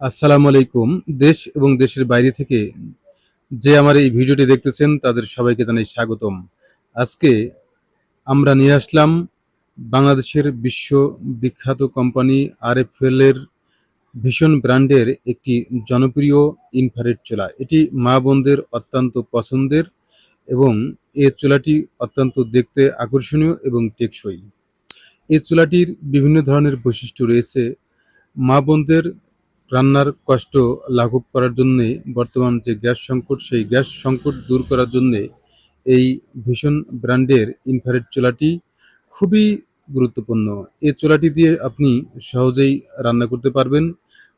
আসসালামু আলাইকুম। দেশ এবং দেশের বাইরে থেকে যে আমার এই ভিডিওটি দেখতেছেন তাদের সবাইকে জানাই স্বাগতম। আজকে আমরা নিয়ে আসলাম বাংলাদেশের বিশ্ব বিখ্যাত কোম্পানি আরএফএল এর ভীষণ ব্র্যান্ডের একটি জনপ্রিয় ইনফ্রারেড চুলা। এটি মা বোনদের অত্যন্ত পছন্দের এবং এই চুলাটি অত্যন্ত দেখতে আকর্ষণীয় এবং টেকসই। এই চুলাটির বিভিন্ন ধরনের বৈশিষ্ট্য রয়েছে। মা বোনদের রান্নার কষ্ট লাঘব করার জন্যে বর্তমান যে গ্যাস সংকট, সেই গ্যাস সংকট দূর করার জন্যে এই ভীষণ ব্র্যান্ডের ইনফ্রারেড চুলাটি খুবই গুরুত্বপূর্ণ। এই চুলাটি দিয়ে আপনি সহজেই রান্না করতে পারবেন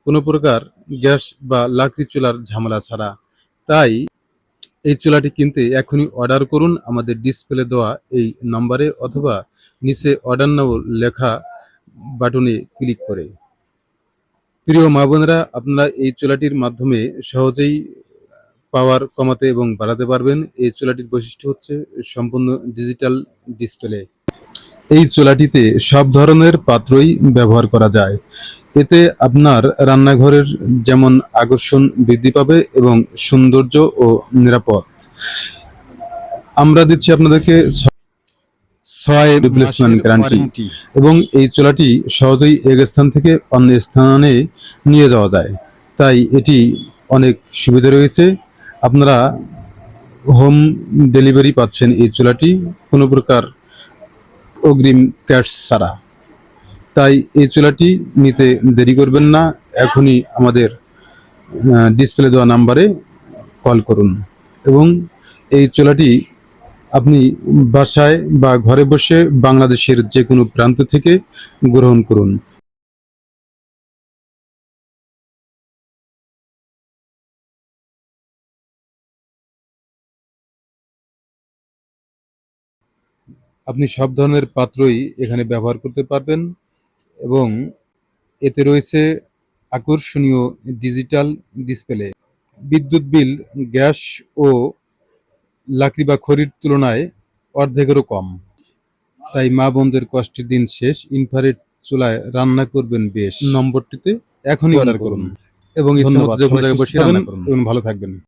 কোনো প্রকার গ্যাস বা লাকড়ি চুলার ঝামেলা ছাড়া। তাই এই চুলাটি কিনতে এখনই অর্ডার করুন আমাদের ডিসপ্লে দেওয়া এই নম্বরে অথবা নিচে অর্ডার নাও লেখা বাটনে ক্লিক করে। প্রিয় মা বোনেরা, আপনারা এই চুলাটির মাধ্যমে সহজেই পাওয়ার কমাতে এবং বাড়াতে পারবেন। এই চুলাটির বৈশিষ্ট্য হচ্ছে সম্পূর্ণ ডিজিটাল ডিসপ্লে। এই চুলাটিতে সব ধরনের পাত্রই ব্যবহার করা যায়। এতে আপনার রান্নাঘরের যেমন আকর্ষণ বৃদ্ধি পাবে এবং সৌন্দর্য ও নিরাপদ। আমরা দিচ্ছি আপনাদেরকে 6 রিপ্লেসমেন্ট গ্যারান্টি এবং এই চুলাটি সহজেই এক স্থান থেকে অন্য স্থানে নিয়ে যাওয়া যায়। তাই এটি অনেক সুবিধা রয়েছে। আপনারা হোম ডেলিভারি পাচ্ছেন এই চুলাটি কোনো প্রকার অগ্রিম ক্যাশ ছাড়া। তাই এই চুলাটি নিতে দেরি করবেন না, এখনই আমাদের ডিসপ্লে দেওয়া নাম্বারে কল করুন এবং এই চুলাটি আপনি বাসায় বা ঘরে বসে বাংলাদেশের যে কোনো প্রান্ত থেকে গ্রহণ করুন। আপনি সব ধরনের পাত্রই এখানে ব্যবহার করতে পারবেন এবং এতে রয়েছে আকর্ষণীয় ডিজিটাল ডিসপ্লে। বিদ্যুৎ বিল গ্যাস ও লাকড়ি বা খড়ির তুলনায় অর্ধেকেরও কম। তাই মা বোনদের কষ্টের দিন শেষ। ইনফ্রারেড চুলায় রান্না করবেন বেশ। নম্বরটিতে এখনই অর্ডার করুন এবং ইচ্ছামতো যে কোনো জায়গায় বসে রান্না করুন এবং ভালো থাকবেন।